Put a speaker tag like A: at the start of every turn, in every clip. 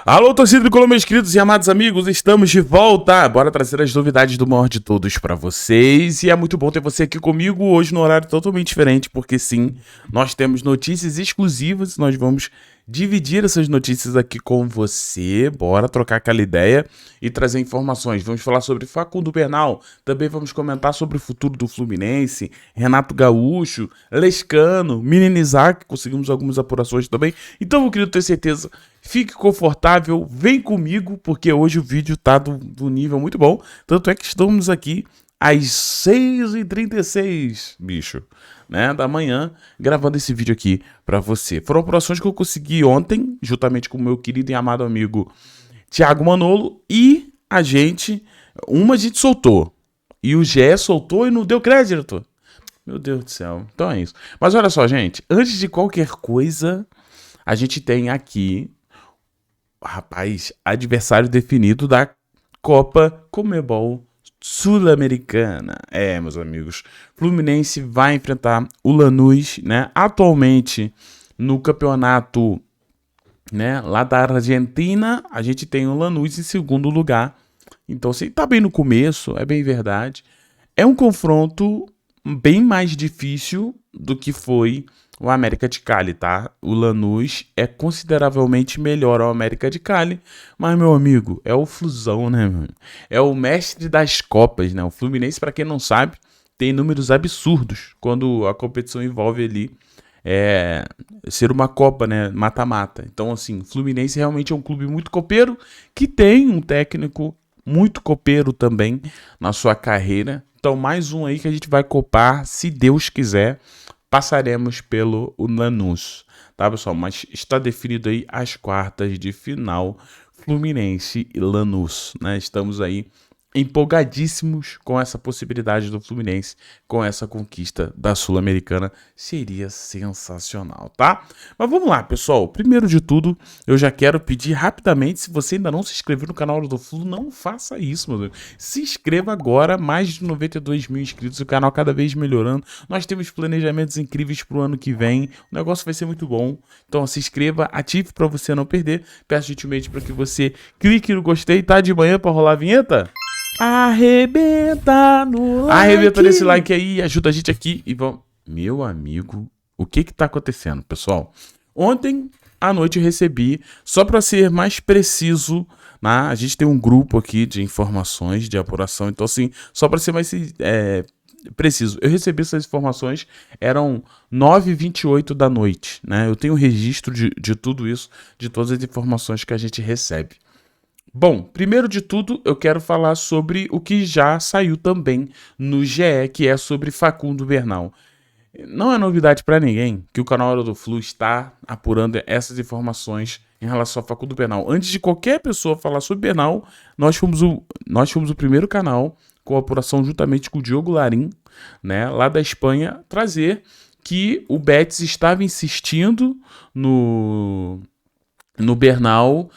A: Alô, torcida tricolor, meus queridos e amados amigos, estamos de volta. Bora trazer as novidades do maior de todos pra vocês. E é muito bom ter você aqui comigo hoje no horário totalmente diferente, porque sim, nós temos notícias exclusivas. Nós vamos dividir essas notícias aqui com você. Bora trocar aquela ideia e trazer informações. Vamos falar sobre Facundo Bernal, também vamos comentar sobre o futuro do Fluminense, Renato Gaúcho, Lescano, Menino Isaac, conseguimos algumas apurações também. Então, meu querido, tenho certeza, fique confortável, vem comigo, porque hoje o vídeo tá do nível muito bom. Tanto é que estamos aqui às 6h36, bicho, né, da manhã, gravando esse vídeo aqui pra você. Foram apurações que eu consegui ontem, juntamente com o meu querido e amado amigo Thiago Manolo, e a gente soltou, e o GE soltou e não deu crédito. Meu Deus do céu, então é isso. Mas olha só, gente, antes de qualquer coisa, a gente tem aqui, rapaz, adversário definido da Copa Conmebol Sul-Americana. Meus amigos, Fluminense vai enfrentar o Lanús, né? Atualmente no campeonato, né, lá da Argentina, a gente tem o Lanús em segundo lugar. Então, assim, tá bem no começo, é bem verdade. É um confronto bem mais difícil do que foi o América de Cali, tá? O Lanús é consideravelmente melhor ao América de Cali, mas, meu amigo, é o Flusão, né, mano? É o mestre das Copas, né? O Fluminense, pra quem não sabe, tem números absurdos quando a competição envolve ali ser uma Copa, né? Mata-mata. Então, assim, o Fluminense realmente é um clube muito copeiro, que tem um técnico muito copeiro também na sua carreira. Então, mais um aí que a gente vai copar, se Deus quiser. Passaremos pelo Lanús, tá, pessoal? Mas está definido aí as quartas de final, Fluminense e Lanús, né? Estamos aí empolgadíssimos com essa possibilidade do Fluminense, com essa conquista da Sul-Americana. Seria sensacional, tá? Mas vamos lá, pessoal. Primeiro de tudo, eu já quero pedir rapidamente, se você ainda não se inscreveu no canal do Flu, não faça isso, meu Deus. Se inscreva agora, mais de 92 mil inscritos, o canal cada vez melhorando. Nós temos planejamentos incríveis pro ano que vem, o negócio vai ser muito bom. Então se inscreva, ative para você não perder. Peço gentilmente para que você clique no gostei, tá? De manhã para rolar a vinheta. Arrebenta no like. Arrebenta nesse like aí, ajuda a gente aqui e vamos... Meu amigo, o que tá acontecendo, pessoal? Ontem à noite eu recebi, só para ser mais preciso, né? A gente tem um grupo aqui de informações, de apuração, então assim, só para ser mais preciso, eu recebi essas informações, eram 9h28 da noite, né? Eu tenho registro de tudo isso, de todas as informações que a gente recebe. Bom, primeiro de tudo, eu quero falar sobre o que já saiu também no GE, que é sobre Facundo Bernal. Não é novidade para ninguém que o canal Hora do Flu está apurando essas informações em relação a Facundo Bernal. Antes de qualquer pessoa falar sobre Bernal, nós fomos o primeiro canal com a apuração juntamente com o Diogo Larim, né, lá da Espanha, trazer que o Betis estava insistindo no Bernal,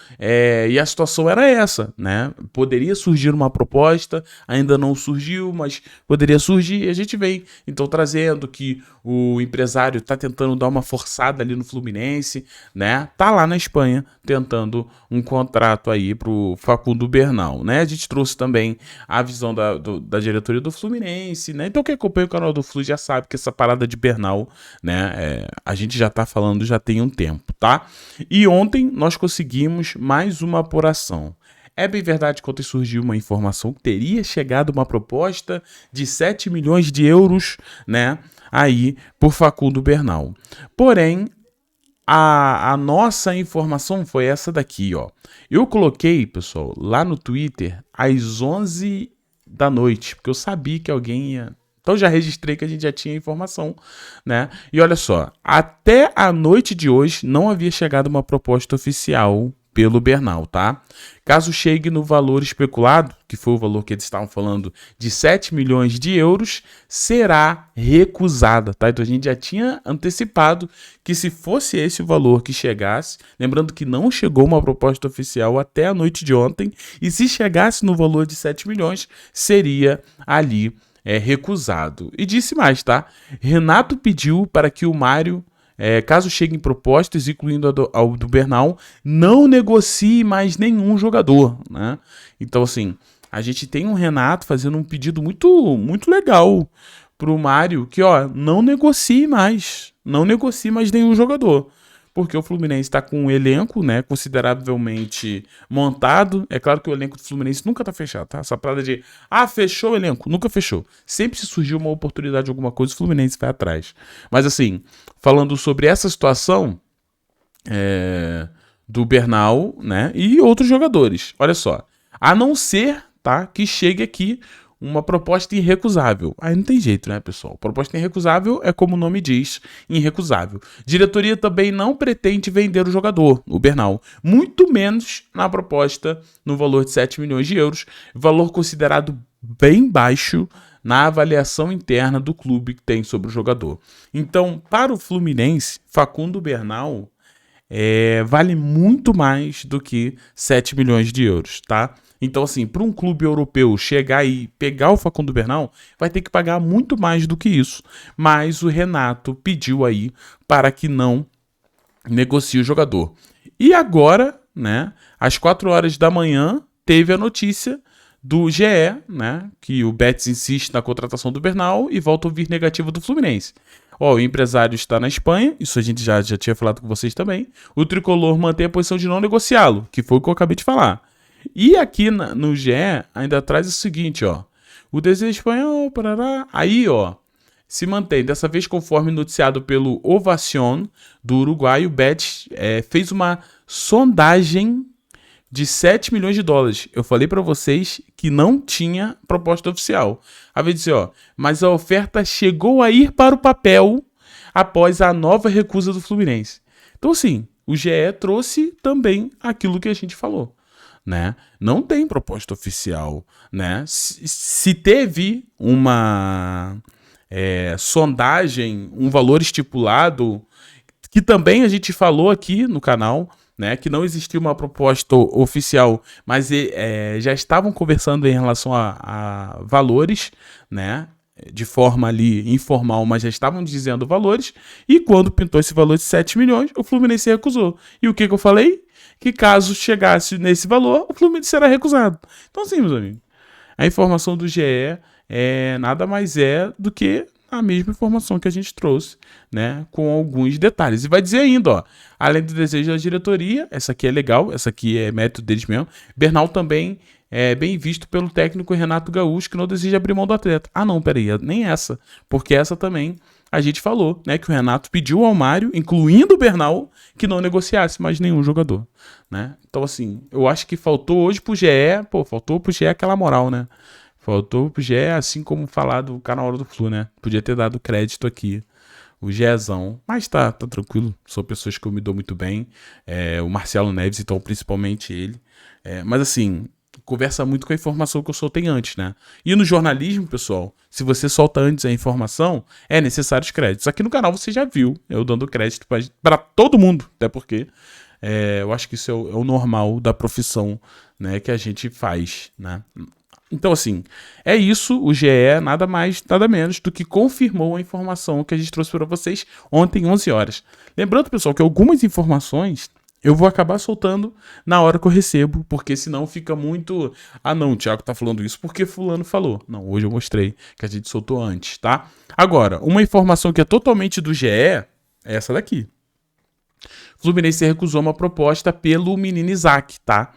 A: e a situação era essa, né? Poderia surgir uma proposta, ainda não surgiu, mas poderia surgir, e a gente vem, então, trazendo que o empresário tá tentando dar uma forçada ali no Fluminense, né? Tá lá na Espanha, tentando um contrato aí pro Facundo Bernal, né? A gente trouxe também a visão da diretoria do Fluminense, né? Então, quem acompanha o canal do Flu já sabe que essa parada de Bernal, né? A gente já tá falando já tem um tempo, tá? E ontem nós conseguimos mais uma apuração. É bem verdade que ontem surgiu uma informação que teria chegado uma proposta de 7 milhões de euros, né, aí por Facundo Bernal. Porém, a nossa informação foi essa daqui, ó. Eu coloquei, pessoal, lá no Twitter às 11 da noite, porque eu sabia que alguém ia... Então já registrei que a gente já tinha informação, né? E olha só, até a noite de hoje não havia chegado uma proposta oficial pelo Bernal, tá? Caso chegue no valor especulado, que foi o valor que eles estavam falando de 7 milhões de euros, será recusada, tá? Então a gente já tinha antecipado que se fosse esse o valor que chegasse, lembrando que não chegou uma proposta oficial até a noite de ontem, e se chegasse no valor de 7 milhões, seria ali recusado. E disse mais, tá? Renato pediu para que o Mário caso cheguem propostas, incluindo ao do Bernal, não negocie mais nenhum jogador, né? Então, assim, a gente tem um Renato fazendo um pedido muito, muito legal pro Mário, que, não negocie mais nenhum jogador. Porque o Fluminense está com um elenco, né, consideravelmente montado. É claro que o elenco do Fluminense nunca tá fechado, tá? Essa parada de, fechou o elenco. Nunca fechou. Sempre se surgiu uma oportunidade de alguma coisa, o Fluminense vai atrás. Mas assim, falando sobre essa situação do Bernal, né, e outros jogadores. Olha só. A não ser, tá, que chegue aqui uma proposta irrecusável. Aí não tem jeito, né, pessoal? Proposta irrecusável é como o nome diz, irrecusável. Diretoria também não pretende vender o jogador, o Bernal. Muito menos na proposta no valor de 7 milhões de euros, valor considerado bem baixo na avaliação interna do clube que tem sobre o jogador. Então, para o Fluminense, Facundo Bernal vale muito mais do que 7 milhões de euros, tá? Então, assim, para um clube europeu chegar e pegar o Facundo Bernal, vai ter que pagar muito mais do que isso. Mas o Renato pediu aí para que não negocie o jogador. E agora, né, às 4 horas da manhã, teve a notícia do GE, né, que o Betis insiste na contratação do Bernal e volta a vir negativo do Fluminense. O empresário está na Espanha, isso a gente já tinha falado com vocês também. O tricolor mantém a posição de não negociá-lo, que foi o que eu acabei de falar. E aqui no GE ainda traz o seguinte, o desejo espanhol, parará, aí, se mantém. Dessa vez, conforme noticiado pelo Ovación do Uruguai, o Betis fez uma sondagem de 7 milhões de dólares. Eu falei para vocês que não tinha proposta oficial. A vez de dizer, mas a oferta chegou a ir para o papel após a nova recusa do Fluminense. Então, assim, o GE trouxe também aquilo que a gente falou, né? Não tem proposta oficial, né? Se teve uma sondagem, um valor estipulado, que também a gente falou aqui no canal, né, que não existia uma proposta oficial, mas já estavam conversando em relação a valores, né, de forma ali informal, mas já estavam dizendo valores, e quando pintou esse valor de 7 milhões, o Fluminense recusou. E o que eu falei? Que caso chegasse nesse valor, o Fluminense será recusado. Então, sim, meus amigos, a informação do GE nada mais do que a mesma informação que a gente trouxe, né, com alguns detalhes. E vai dizer ainda, além do desejo da diretoria, essa aqui é legal, essa aqui é método deles mesmo, Bernal também é bem visto pelo técnico Renato Gaúcho, que não deseja abrir mão do atleta. Não, peraí, nem essa, porque essa também a gente falou, né, que o Renato pediu ao Mário, incluindo o Bernal, que não negociasse mais nenhum jogador, né? Então, assim, eu acho que faltou hoje pro GE, faltou pro GE aquela moral, né? Faltou pro GE, assim como falar do canal Hora do Flu, né? Podia ter dado crédito aqui, o GEzão. Mas tá tranquilo, são pessoas que eu me dou muito bem. O Marcelo Neves, então, principalmente ele. Mas assim, conversa muito com a informação que eu soltei antes, né? E no jornalismo, pessoal, se você solta antes a informação, é necessário os créditos. Aqui no canal você já viu eu dando crédito para todo mundo, até porque eu acho que isso é o normal da profissão, né, que a gente faz, né? Então, assim, é isso. O GE nada mais, nada menos do que confirmou a informação que a gente trouxe para vocês ontem, 11 horas. Lembrando, pessoal, que algumas informações eu vou acabar soltando na hora que eu recebo, porque senão fica muito... não, o Thiago tá falando isso porque fulano falou. Não, hoje eu mostrei que a gente soltou antes, tá? Agora, uma informação que é totalmente do GE é essa daqui. Fluminense recusou uma proposta pelo menino Isaac, tá?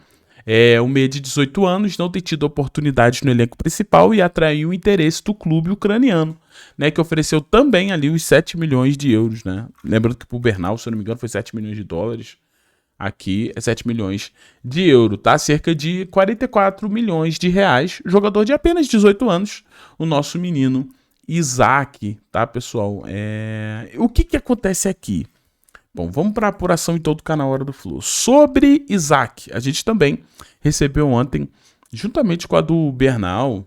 A: O meia de 18 anos não tem tido oportunidades no elenco principal e atraiu o interesse do clube ucraniano, né, que ofereceu também ali os 7 milhões de euros, né? Lembrando que pro Bernal, se eu não me engano, foi 7 milhões de dólares. Aqui é 7 milhões de euros, tá? Cerca de 44 milhões de reais. Jogador de apenas 18 anos, o nosso menino Isaac, tá, pessoal? O que acontece aqui? Bom, vamos para a apuração em todo o canal Hora do Flu. Sobre Isaac, a gente também recebeu ontem, juntamente com a do Bernal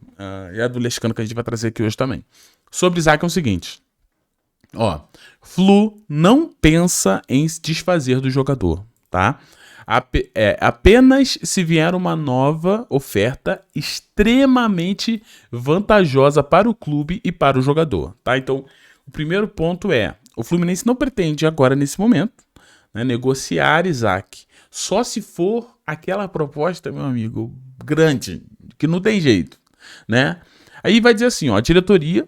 A: e a do Lescano, que a gente vai trazer aqui hoje também. Sobre Isaac é o seguinte, Flu não pensa em se desfazer do jogador, tá? Apenas se vier uma nova oferta extremamente vantajosa para o clube e para o jogador, tá? Então, o primeiro ponto O Fluminense não pretende agora, nesse momento, né, negociar Isaac. Só se for aquela proposta, meu amigo, grande, que não tem jeito, né? Aí vai dizer assim, ó, a diretoria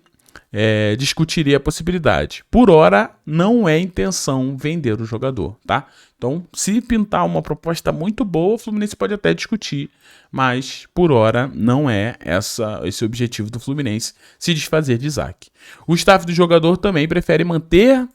A: discutiria a possibilidade. Por hora, não é intenção vender o jogador, tá? Então, se pintar uma proposta muito boa, o Fluminense pode até discutir, mas por hora não é esse o objetivo do Fluminense, se desfazer de Isaac. O staff do jogador também prefere manter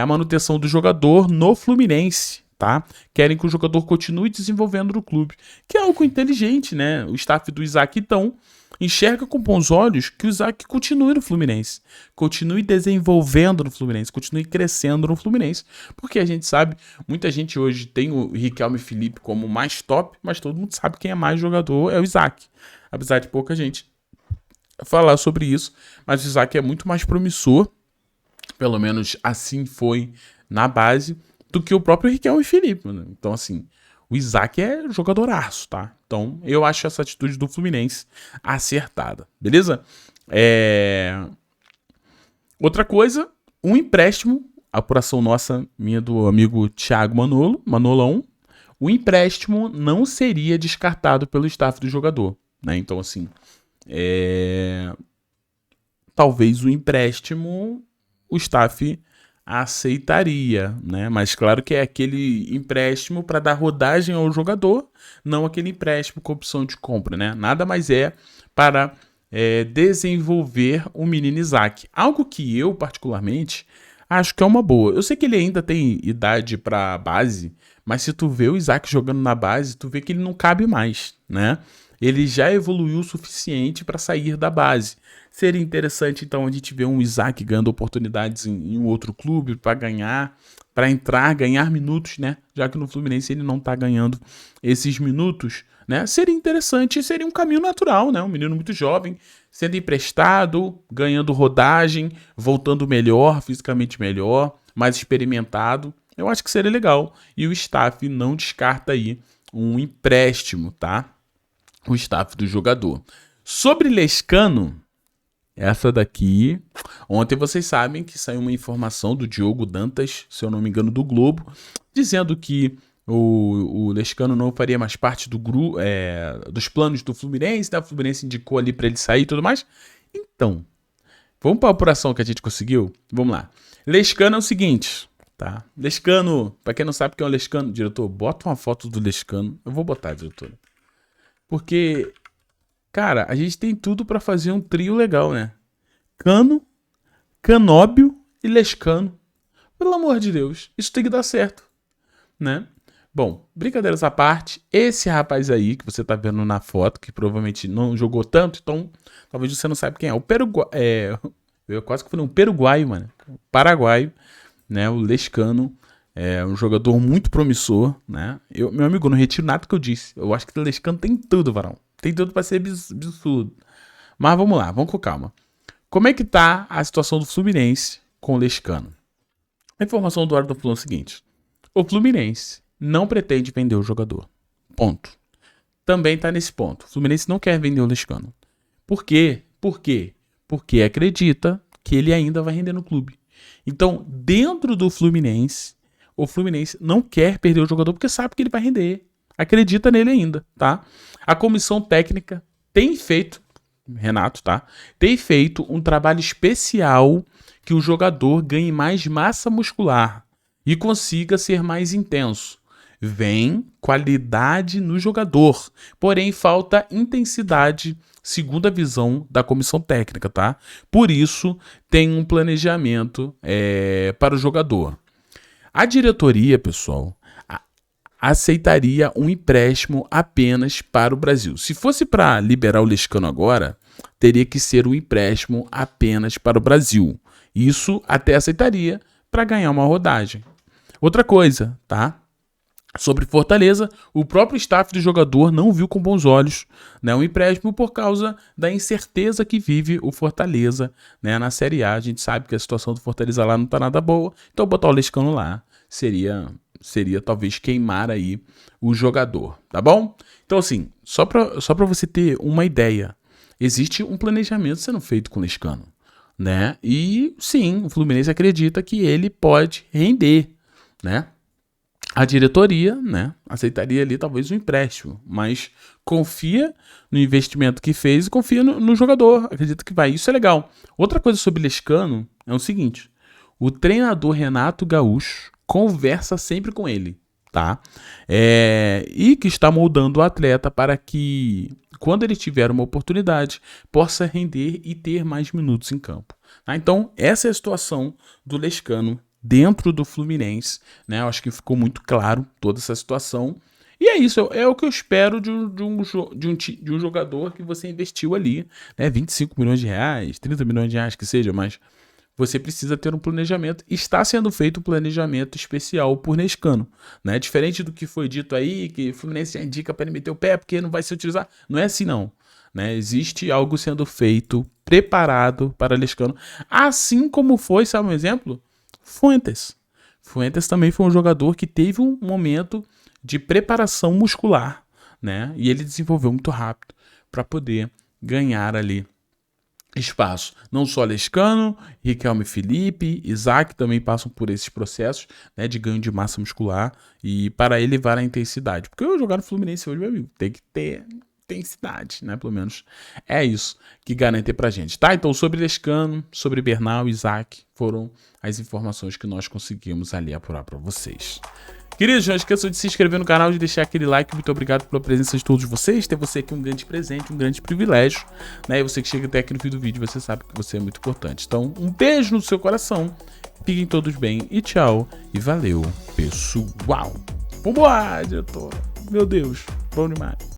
A: a manutenção do jogador no Fluminense, tá? Querem que o jogador continue desenvolvendo no clube, que é algo inteligente, né? O staff do Isaac, então, enxerga com bons olhos que o Isaac continue no Fluminense, continue desenvolvendo no Fluminense, continue crescendo no Fluminense, porque a gente sabe, muita gente hoje tem o Riquelme Felipe como mais top, mas todo mundo sabe quem é mais jogador é o Isaac, apesar de pouca gente falar sobre isso, mas o Isaac é muito mais promissor, pelo menos assim foi na base, do que o próprio Riquelme Felipe, né? Então assim, o Isaac é jogadoraço, tá? Então, eu acho essa atitude do Fluminense acertada, beleza? Outra coisa, um empréstimo, apuração nossa, minha do amigo Thiago Manolão, o empréstimo não seria descartado pelo staff do jogador, né? Então, assim, talvez o empréstimo o staff aceitaria, né? Mas claro que é aquele empréstimo para dar rodagem ao jogador, não aquele empréstimo com opção de compra, né? Nada mais é para desenvolver o menino Isaac. Algo que eu, particularmente, acho que é uma boa. Eu sei que ele ainda tem idade para base, mas se tu vê o Isaac jogando na base, tu vê que ele não cabe mais, né? Ele já evoluiu o suficiente para sair da base. Seria interessante, então, a gente ver um Isaac ganhando oportunidades em um outro clube para ganhar minutos, né? Já que no Fluminense ele não está ganhando esses minutos, né? Seria interessante, seria um caminho natural, né? Um menino muito jovem, sendo emprestado, ganhando rodagem, voltando melhor, fisicamente melhor, mais experimentado. Eu acho que seria legal. E o staff não descarta aí um empréstimo, tá? O staff do jogador. Sobre Lescano, essa daqui, ontem vocês sabem que saiu uma informação do Diogo Dantas, se eu não me engano, do Globo, dizendo que o Lescano não faria mais parte dos planos do Fluminense, né? O Fluminense indicou ali para ele sair e tudo mais. Então, vamos para a apuração que a gente conseguiu? Vamos lá. Lescano é o seguinte, tá? Lescano, para quem não sabe quem é o Lescano, diretor, bota uma foto do Lescano. Eu vou botar, diretor. Porque, cara, a gente tem tudo pra fazer um trio legal, né? Cano, Canóbio e Lescano. Pelo amor de Deus, isso tem que dar certo, né? Bom, brincadeiras à parte, esse rapaz aí que você tá vendo na foto, que provavelmente não jogou tanto, então talvez você não saiba quem é. Eu quase que falei um peruguaio, mano. Paraguaio, né? O Lescano. É um jogador muito promissor, né? Meu amigo, não retiro nada que eu disse. Eu acho que o Lescano tem tudo, varão. Tem tudo pra ser absurdo. Mas vamos lá, vamos com calma. Como é que tá a situação do Fluminense com o Lescano? A informação do Eduardo falou o seguinte. O Fluminense não pretende vender o jogador. Ponto. Também tá nesse ponto. O Fluminense não quer vender o Lescano. Por quê? Por quê? Porque acredita que ele ainda vai render no clube. Então, dentro do Fluminense, o Fluminense não quer perder o jogador porque sabe que ele vai render. Acredita nele ainda, tá? A comissão técnica tem feito, Renato, tá? Tem feito um trabalho especial que o jogador ganhe mais massa muscular e consiga ser mais intenso. Vem qualidade no jogador, porém falta intensidade, segundo a visão da comissão técnica, tá? Por isso, tem um planejamento para o jogador. A diretoria, pessoal, aceitaria um empréstimo apenas para o Brasil. Se fosse para liberar o Lescano agora, teria que ser um empréstimo apenas para o Brasil. Isso até aceitaria para ganhar uma rodagem. Outra coisa, tá? Sobre Fortaleza, o próprio staff do jogador não viu com bons olhos, né, um empréstimo por causa da incerteza que vive o Fortaleza, né, na Série A. A gente sabe que a situação do Fortaleza lá não tá nada boa, então botar o Lescano lá seria talvez queimar aí o jogador, tá bom? Então assim, só pra você ter uma ideia, existe um planejamento sendo feito com o Lescano. né? E sim, o Fluminense acredita que ele pode render, né? A diretoria, né, aceitaria ali talvez um empréstimo, mas confia no investimento que fez e confia no jogador, acredita que vai. Isso é legal. Outra coisa sobre Lescano é o seguinte: o treinador Renato Gaúcho conversa sempre com ele, tá? E que está moldando o atleta para que, quando ele tiver uma oportunidade, possa render e ter mais minutos em campo. Tá? Então, essa é a situação do Lescano dentro do Fluminense, né? Eu acho que ficou muito claro toda essa situação. E é isso, é o que eu espero de um jogador que você investiu ali, né? 25 milhões de reais, 30 milhões de reais que seja, mas você precisa ter um planejamento. Está sendo feito um planejamento especial por Lescano, né? Diferente do que foi dito aí, que o Fluminense já indica para ele meter o pé porque não vai se utilizar. Não é assim, não. Né? Existe algo sendo feito, preparado para Lescano. Assim como foi, sabe um exemplo? Fuentes. Fuentes também foi um jogador que teve um momento de preparação muscular, né? E ele desenvolveu muito rápido para poder ganhar ali espaço. Não só Lescano, Riquelme Felipe, Isaac também passam por esses processos, né, de ganho de massa muscular e para elevar a intensidade. Porque eu jogar no Fluminense hoje, meu amigo, tem que ter intensidade, né? Pelo menos é isso que garante pra gente, tá? Então, sobre Lescano, sobre Bernal, Isaac, foram as informações que nós conseguimos ali apurar para vocês. Queridos, não esqueçam de se inscrever no canal, de deixar aquele like. Muito obrigado pela presença de todos vocês. Ter você aqui um grande presente, um grande privilégio, né? E você que chega até aqui no fim do vídeo, você sabe que você é muito importante. Então, um beijo no seu coração. Fiquem todos bem e tchau. E valeu, pessoal. Vambora, diretor. Meu Deus, bom demais.